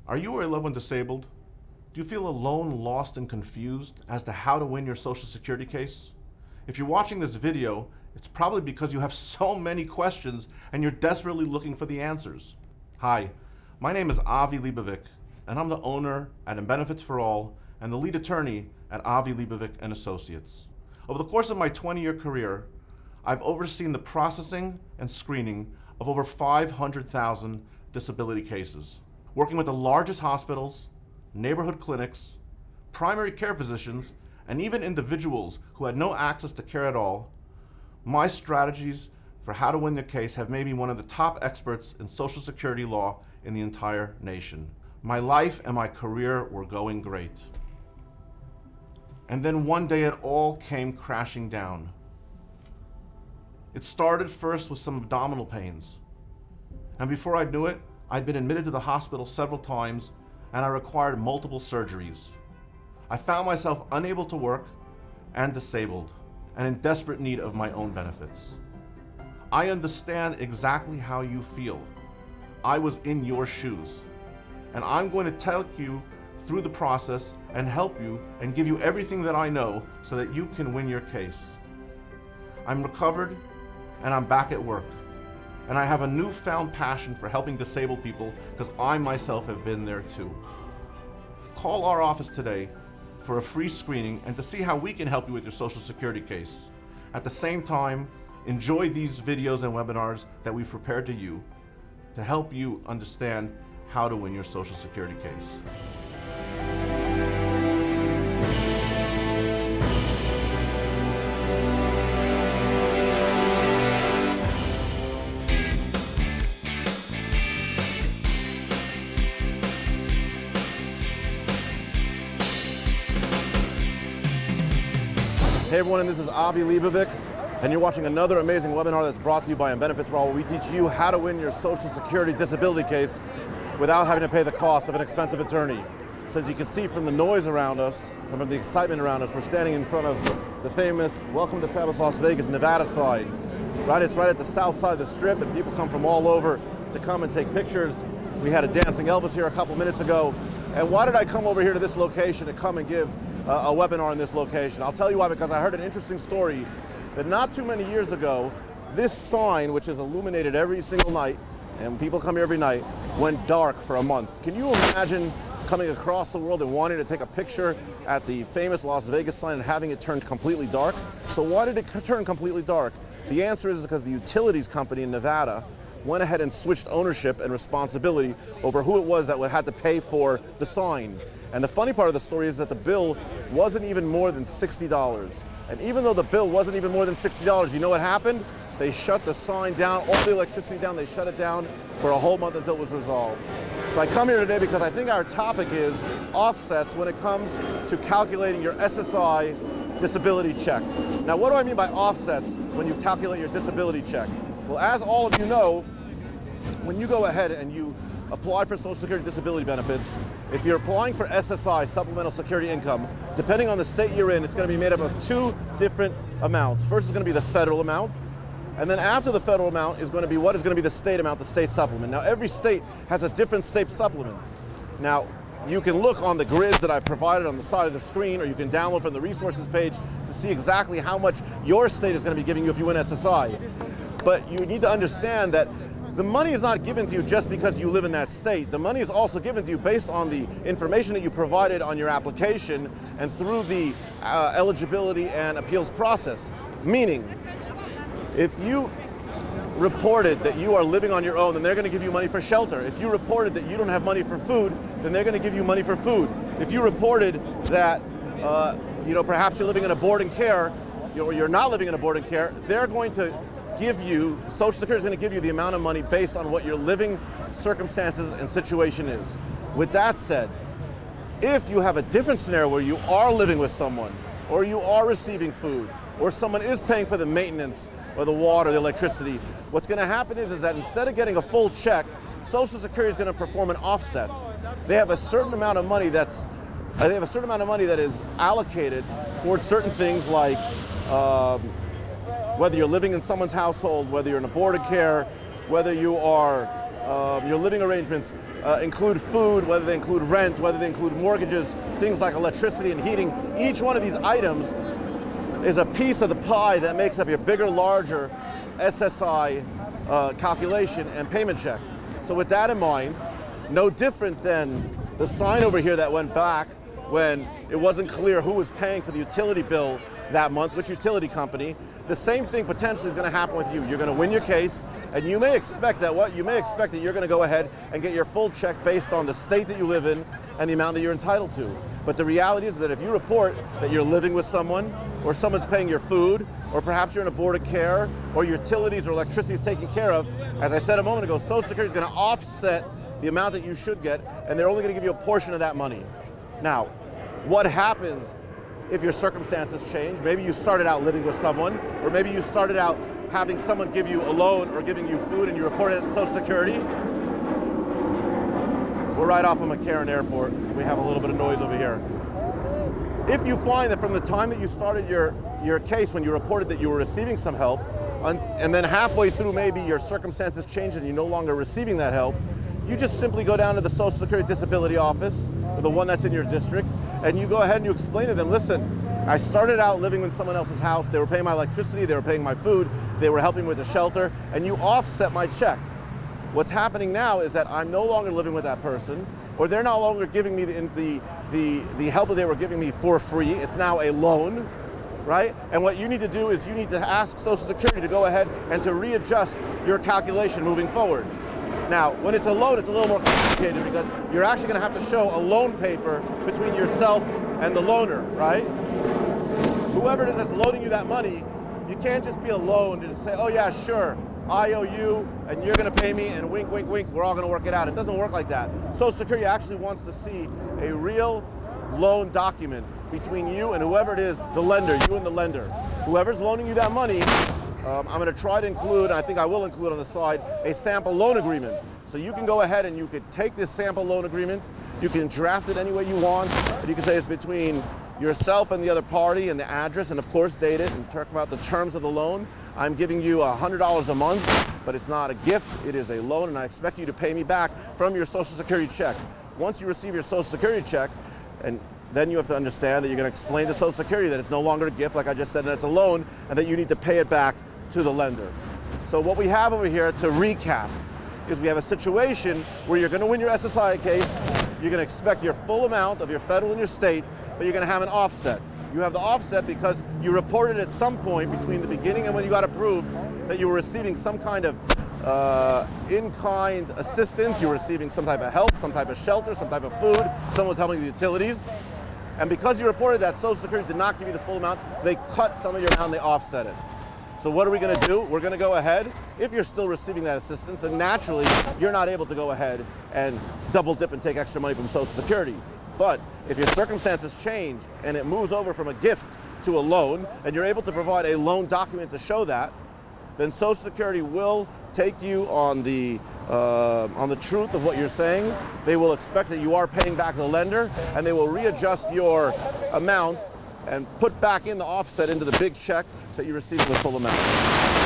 Are you or a loved one disabled? Do you feel alone, lost, and confused as to how to win your Social Security case? If you're watching this video, it's probably because you have so many questions and you're desperately looking for the answers. Hi, my name is Avi Leibovic, and I'm the owner at Benefits for All and the lead attorney at Avi Leibovic Associates. Over the course of my 20-year career, I've overseen the processing and screening of over 500,000 disability cases, working with the largest hospitals, neighborhood clinics, primary care physicians, and even individuals who had no access to care at all. My strategies for how to win the case have made me one of the top experts in Social Security law in the entire nation. My life and my career were going great. And then one day it all came crashing down. It started first with some abdominal pains. And before I knew it, I'd been admitted to the hospital several times and I required multiple surgeries. I found myself unable to work and disabled and in desperate need of my own benefits. I understand exactly how you feel. I was in your shoes. And I'm going to take you through the process and help you and give you everything that I know so that you can win your case. I'm recovered and I'm back at work. And I have a newfound passion for helping disabled people because I myself have been there too. Call our office today for a free screening and to see how we can help you with your Social Security case. At the same time, enjoy these videos and webinars that we've prepared to help you understand how to win your Social Security case. Hey everyone, this is Avi Leibovic, and you're watching another amazing webinar that's brought to you by Benefits for All, where we teach you how to win your Social Security disability case without having to pay the cost of an expensive attorney. So as you can see from the noise around us, and from the excitement around us, we're standing in front of the famous Welcome to Fabulous Las Vegas, Nevada sign. Right, it's right at the south side of the strip, and people come from all over to come and take pictures. We had a dancing Elvis here a couple minutes ago. And why did I come over here to this location to come and give a webinar in this location? I'll tell you why, because I heard an interesting story that not too many years ago, this sign, which is illuminated every single night, and people come here every night, went dark for a month. Can you imagine coming across the world and wanting to take a picture at the famous Las Vegas sign and having it turn completely dark? So why did it turn completely dark? The answer is because the utilities company in Nevada went ahead and switched ownership and responsibility over who it was that had to pay for the sign. And the funny part of the story is that the bill wasn't even more than $60. And even though the bill wasn't even more than $60, you know what happened? They shut the sign down, all the electricity down, they shut it down for a whole month until it was resolved. So I come here today because I think our topic is offsets when it comes to calculating your SSI disability check. Now, what do I mean by offsets when you calculate your disability check? Well, as all of you know, when you go ahead and you apply for Social Security disability benefits, if you're applying for SSI, Supplemental Security Income, depending on the state you're in, it's going to be made up of two different amounts. First is going to be the federal amount, and then after the federal amount is going to be what is going to be the state amount, the state supplement. Now, every state has a different state supplement. Now, you can look on the grids that I've provided on the side of the screen, or you can download from the resources page to see exactly how much your state is going to be giving you if you win SSI. But you need to understand that the money is not given to you just because you live in that state. The money is also given to you based on the information that you provided on your application and through the eligibility and appeals process. Meaning, if you reported that you are living on your own, then they're going to give you money for shelter. If you reported that you don't have money for food, then they're going to give you money for food. If you reported that perhaps you're living in a boarding care, or you're not living in a boarding care, they're going to give you, Social Security is going to give you the amount of money based on what your living circumstances and situation is. With that said, if you have a different scenario where you are living with someone, or you are receiving food, or someone is paying for the maintenance, or the water, the electricity, what's going to happen is that instead of getting a full check, Social Security is going to perform an offset. They have a certain amount of money that is allocated towards certain things like whether you're living in someone's household, whether you're in a boarded care, whether you are your living arrangements include food, whether they include rent, whether they include mortgages, things like electricity and heating. Each one of these items is a piece of the pie that makes up your bigger, larger SSI calculation and payment check. So with that in mind, no different than the sign over here that went back when it wasn't clear who was paying for the utility bill that month, which utility company, the same thing potentially is going to happen with you. You're going to win your case, and you may expect that you're going to go ahead and get your full check based on the state that you live in and the amount that you're entitled to. But the reality is that if you report that you're living with someone, or someone's paying your food, or perhaps you're in a board of care, or your utilities or electricity is taken care of, as I said a moment ago, Social Security is going to offset the amount that you should get, and they're only going to give you a portion of that money. Now, what happens if your circumstances change? Maybe you started out living with someone, or maybe you started out having someone give you a loan or giving you food and you reported it to Social Security. We're right off of McCarran Airport, so we have a little bit of noise over here. If you find that from the time that you started your case, when you reported that you were receiving some help, and then halfway through maybe your circumstances changed and you're no longer receiving that help, you just simply go down to the Social Security Disability Office, or the one that's in your district, and you go ahead and you explain to them, listen, I started out living in someone else's house, they were paying my electricity, they were paying my food, they were helping with the shelter, and you offset my check. What's happening now is that I'm no longer living with that person, or they're no longer giving me the help that they were giving me for free. It's now a loan, right? And what you need to do is you need to ask Social Security to go ahead and to readjust your calculation moving forward. Now, when it's a loan, it's a little more complicated because you're actually going to have to show a loan paper between yourself and the loaner, right? Whoever it is that's loaning you that money, you can't just be a loan and just say, oh yeah, sure, I owe you and you're going to pay me and wink, wink, wink, we're all going to work it out. It doesn't work like that. Social Security actually wants to see a real loan document between you and whoever it is, the lender, you and the lender. Whoever's loaning you that money, I'm going to try to include, I think I will include on the side, a sample loan agreement. So you can go ahead and you could take this sample loan agreement, you can draft it any way you want, and you can say it's between yourself and the other party and the address, and of course date it and talk about the terms of the loan. I'm giving you $100 a month, but it's not a gift, it is a loan, and I expect you to pay me back from your Social Security check. Once you receive your Social Security check, and then you have to understand that you're going to explain to Social Security that it's no longer a gift, like I just said, and it's a loan, and that you need to pay it back to the lender. So what we have over here, to recap, is we have a situation where you're going to win your SSI case, you're going to expect your full amount of your federal and your state, but you're going to have an offset. You have the offset because you reported at some point between the beginning and when you got approved that you were receiving some kind of in-kind assistance, you were receiving some type of help, some type of shelter, some type of food, someone was helping the utilities. And because you reported that, Social Security did not give you the full amount, they cut some of your amount and they offset it. So what are we going to do? We're going to go ahead, if you're still receiving that assistance, then naturally you're not able to go ahead and double dip and take extra money from Social Security. But if your circumstances change and it moves over from a gift to a loan, and you're able to provide a loan document to show that, then Social Security will take you on the truth of what you're saying. They will expect that you are paying back the lender, and they will readjust your amount and put back in the offset into the big check so that you receive the full amount.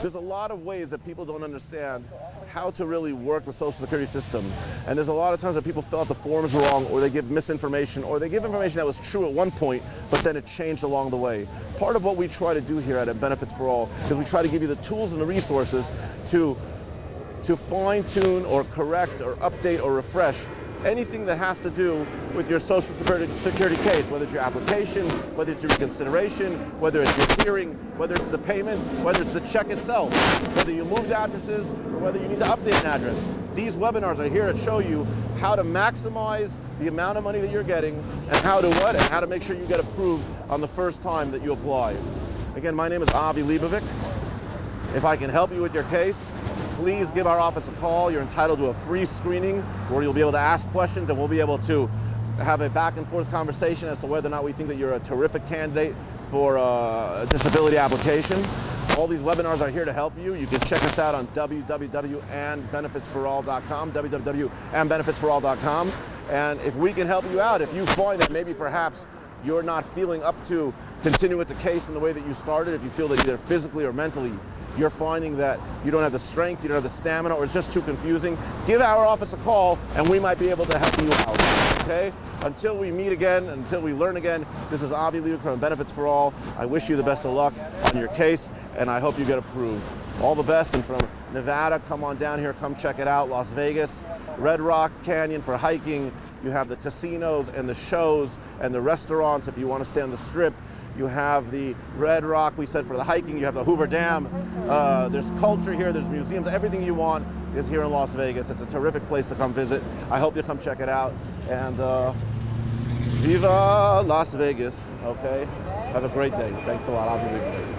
There's a lot of ways that people don't understand how to really work the Social Security system. And there's a lot of times that people fill out the forms wrong, or they give misinformation, or they give information that was true at one point, but then it changed along the way. Part of what we try to do here at Benefits for All is we try to give you the tools and the resources to fine-tune or correct or update or refresh anything that has to do with your Social Security case, whether it's your application, whether it's your reconsideration, whether it's your hearing, whether it's the payment, whether it's the check itself, whether you moved addresses, or whether you need to update an address. These webinars are here to show you how to maximize the amount of money that you're getting and how to make sure you get approved on the first time that you apply. Again, my name is Avi Leibovic. If I can help you with your case, please give our office a call. You're entitled to a free screening where you'll be able to ask questions, and we'll be able to have a back and forth conversation as to whether or not we think that you're a terrific candidate for a disability application. All these webinars are here to help you. You can check us out on www.andbenefitsforall.com, www.andbenefitsforall.com. And if we can help you out, if you find that maybe perhaps you're not feeling up to continue with the case in the way that you started, if you feel that either physically or mentally you're finding that you don't have the strength, you don't have the stamina, or it's just too confusing, give our office a call and we might be able to help you out, okay? Until we meet again, until we learn again, this is Avi Leibovic from Benefits for All. I wish you the best of luck on your case, and I hope you get approved. All the best, and from Nevada, come on down here, come check it out. Las Vegas, Red Rock Canyon for hiking. You have the casinos and the shows and the restaurants if you want to stay on the Strip. You have the Red Rock, we said, for the hiking. You have the Hoover Dam. There's culture here, there's museums. Everything you want is here in Las Vegas. It's a terrific place to come visit. I hope you come check it out. And Viva Las Vegas, okay? Have a great day. Thanks a lot. I'll be leaving.